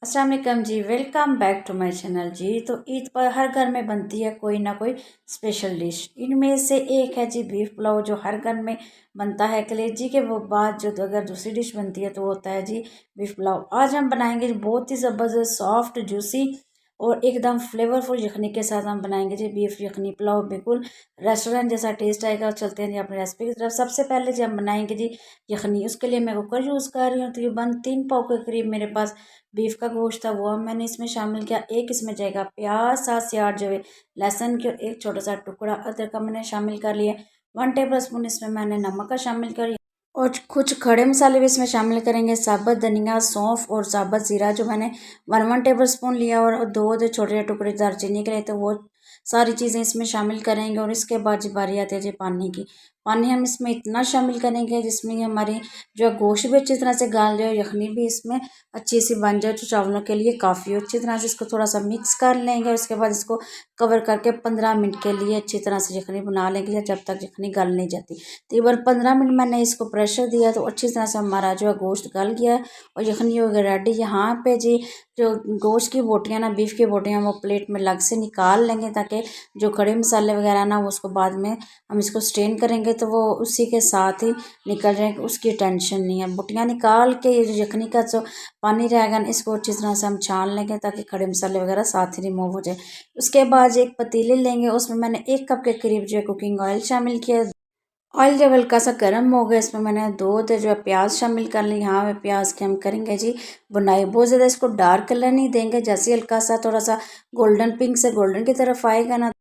अस्सलाम वालेकुम जी। Welcome back to my channel जी। तो ईद पर हर घर में बनती है कोई ना कोई स्पेशल डिश। इनमें से एक है जी बीफ पुलाव, जो हर घर में बनता है। कलेजी के वो बाद जो अगर दूसरी डिश बनती है तो होता है जी बीफ पुलाव। आज हम बनाएंगे जी बहुत ही ज़बरदस्त सॉफ्ट जूसी और एकदम फ्लेवरफुल यखनी के साथ हम बनाएंगे जी बीफ यखनी पुलाव। बिल्कुल रेस्टोरेंट जैसा टेस्ट आएगा। चलते हैं जी अपनी रेसिपी की तरफ। सबसे पहले जी हम बनाएंगे जी यखनी। उसके लिए मैं कुकर यूज़ कर रही हूँ। तकरीबन 3 पाव के करीब मेरे पास बीफ का गोश्त था, वो मैंने इसमें शामिल किया। एक इसमें जाएगा प्याज, 7 से 8 जो है लहसुन की, और एक छोटा सा टुकड़ा अदरक का मैंने शामिल कर लिया। 1 टेबल स्पून इसमें मैंने नमक का शामिल कर, और कुछ खड़े मसाले भी इसमें शामिल करेंगे। साबुत धनिया, सौंफ और साबुत ज़ीरा जो मैंने 1 टेबल स्पून लिया, और दो छोटे टुकड़े दालचीनी के लिए, तो वो सारी चीज़ें इसमें शामिल करेंगे। और इसके बाद जी बारी आती है जी पानी की। पानी हम इसमें इतना शामिल करेंगे जिसमें ये हमारी जो गोश्त भी अच्छी तरह से गाल जाए, यखनी भी इसमें अच्छी सी बन जाए, तो चावलों के लिए काफ़ी अच्छी तरह से इसको थोड़ा सा मिक्स कर लेंगे। और उसके बाद इसको कवर करके 15 मिनट के लिए अच्छी तरह से यखनी बना लेंगे, जब तक यखनी गल नहीं जाती। तकरीबन 15 मिनट मैंने इसको प्रेशर दिया, तो अच्छी तरह से हमारा जो है गोश्त गल गया और यखनी हो गई रेडी। यहाँ पे जी जो गोश्त की बोटियाँ ना, बीफ की बोटियाँ, वो प्लेट में अलग से निकाल लेंगे, ताकि जो खड़े मसाले वगैरह ना वो उसको बाद में हम इसको स्ट्रेन करेंगे तो वो उसी के साथ ही निकल जाएंगे, उसकी टेंशन नहीं है। बोटियाँ निकाल के ये जो यखनी का जो पानी रहेगा ना, इसको अच्छी तरह से हम छान लेंगे ताकि खड़े मसाले वगैरह साथ ही रिमूव हो जाए। उसके बाद एक पतीले लेंगे, उसमें मैंने 1 कप के करीब जो है कुकिंग ऑयल शामिल किया। ऑयल जब हल्का सा गर्म हो गया, इसमें मैंने दो जो है प्याज शामिल कर ली। यहाँ पे प्याज की हम करेंगे जी बुनाई। बहुत ज़्यादा इसको डार्क कलर नहीं देंगे, जैसे हल्का सा थोड़ा सा गोल्डन पिंक से गोल्डन की तरफ आएगा ना,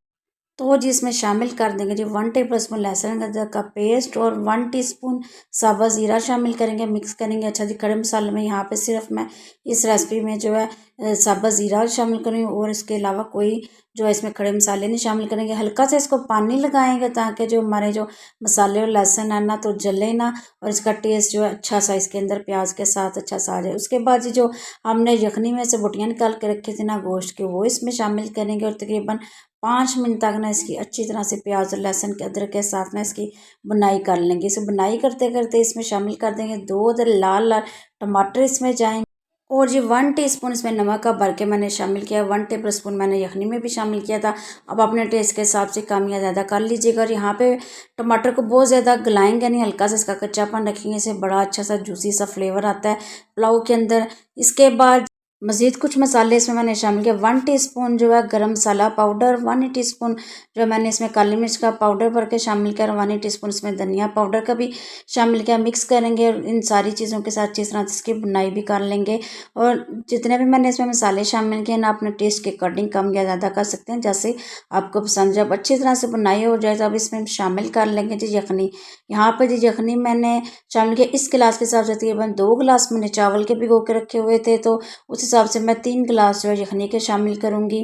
तो जी इसमें शामिल कर देंगे जी 1 टेबल स्पून लहसुन अदरक का पेस्ट, और 1 टीस्पून साबुत ज़ीरा शामिल करेंगे, मिक्स करेंगे अच्छा जी। खड़े मसाले में यहाँ पे सिर्फ मैं इस रेसिपी में जो है साबुत ज़ीरा शामिल करूँगी, और इसके अलावा कोई जो है इसमें खड़े मसाले नहीं शामिल करेंगे। हल्का सा इसको पानी लगाएंगे ताकि जो हमारे जो मसाले और लहसुन है ना तो जले ना, और इसका टेस्ट जो है अच्छा सा इसके अंदर प्याज के साथ अच्छा सा आ जाए। उसके बाद जी जो हमने यखनी में से बोटियाँ निकाल के रखी थी ना गोश्त के, वो इसमें शामिल करेंगे, और तकरीबन 5 मिनट तक ना इसकी अच्छी तरह से प्याज और लहसुन के अदरक के साथ ना इसकी बुनाई कर लेंगे। इसे बुनाई करते करते इसमें शामिल कर देंगे 2 लाल लाल टमाटर इसमें जाएंगे, और जी 1 टीस्पून इसमें नमक का भर के मैंने शामिल किया। 1 टेबल स्पून मैंने यखनी में भी शामिल किया था। अब अपने टेस्ट के हिसाब से कम या ज़्यादा कर लीजिएगा। और यहाँ पे टमाटर को बहुत ज़्यादा गलाएंगे नहीं, हल्का सा इसका कच्चापन रखेंगे, इसे बड़ा अच्छा सा जूसी सा फ्लेवर आता है पुलाव के अंदर। इसके बाद मज़ीद कुछ मसाले इसमें मैंने शामिल किया। 1 टीस्पून जो है गरम मसाला पाउडर, 1 टीस्पून जो मैंने इसमें काली मिर्च का पाउडर भर के शामिल किया, और 1 टीस्पून इसमें धनिया पाउडर का भी शामिल किया। मिक्स करेंगे और इन सारी चीज़ों के साथ अच्छी तरह से इसकी बुनाई भी कर लेंगे। और जितने भी मैंने इसमें मसाले शामिल किए ना, अपने टेस्ट के अकॉर्डिंग कम या ज़्यादा कर सकते हैं जैसे आपको पसंद। जब अच्छी तरह से बुनाई हो जाए तो अब इसमें शामिल कर लेंगे जी यखनी। यहाँ पर जी यखनी मैंने शामिल किया इस गिलास के हिसाब से। तकरीबन 2 गिलास मैंने चावल के भिगो के रखे हुए थे, तो उस हिसाब से मैं 3 गिलास जो है यखनी के शामिल करूँगी।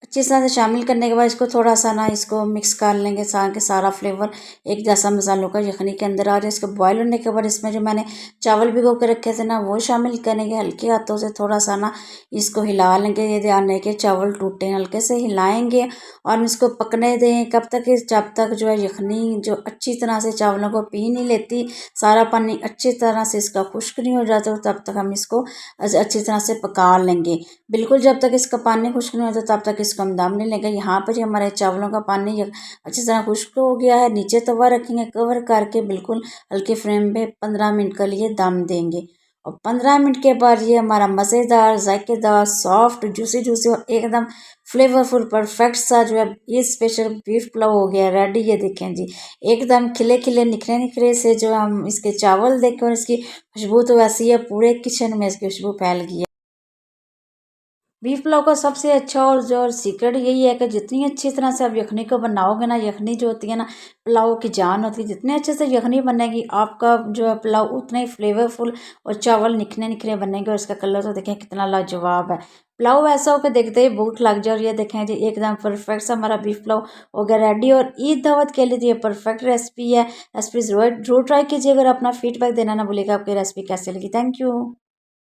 अच्छी तरह से शामिल करने के बाद इसको थोड़ा सा ना इसको मिक्स कर लेंगे, ताकि सारा फ्लेवर एक जैसा मसालों का यखनी के अंदर आ जाए। इसको बॉयल होने के बाद इसमें जो मैंने चावल भिगो के रखे थे ना वो शामिल करेंगे। हल्के हाथों से थोड़ा सा ना इसको हिला लेंगे, ये ध्यान रहे कि चावल टूटे। हल्के से हिलाएंगे और इसको पकने दें कब तक, जब तक जो है यखनी जो अच्छी तरह से चावलों को पी नहीं लेती, सारा पानी अच्छी तरह से इसका खुश्क नहीं हो जाता, तब तक हम इसको अच्छी तरह से पका लेंगे। बिल्कुल जब तक इसका पानी खुश्क नहीं होता तब तक इसको हम दम नहीं लेंगे। यहाँ पर हमारे चावलों का पानी अच्छी तरह खुश्क हो गया है। नीचे तवा रखेंगे, कवर करके बिल्कुल हल्के फ्लेम पे 15 मिनट के लिए दम देंगे। और 15 मिनट के बाद ये हमारा मज़ेदार, जायकेदार, सॉफ्ट, जूसी जूसी और एकदम फ्लेवरफुल परफेक्ट सा जो है ये स्पेशल बीफ पुलाव हो गया रेडी। ये देखें जी एकदम खिले खिले निखरे निखरे से जो हम इसके चावल देखें, और इसकी खुशबू तो वैसी है पूरे किचन में इसकी खुशबू फैल गई है। बीफ पुलाव का सबसे अच्छा और जो सीक्रेट यही है कि जितनी अच्छी तरह से आप यखनी को बनाओगे ना, यखनी जो होती है ना पुलाव की जान होती है, जितने अच्छे से यखनी बनेगी आपका जो है पुलाव उतना ही फ्लेवरफुल और चावल निखरे निखरे बनेंगे। और इसका कलर तो देखें कितना लाजवाब है। पुलाव ऐसा हो कि देखते ही भूख लग जाए। और ये देखें जी एकदम परफेक्ट सा हमारा बीफ पुलाव हो गया रेडी। और ईद दावत के लिए तो ये परफेक्ट रेसिपी है। रेसिपी जरूर ट्राई कीजिए। अगर अपना फीडबैक देना ना भूलिएगा आपकी रेसिपी कैसे लगी। Thank you.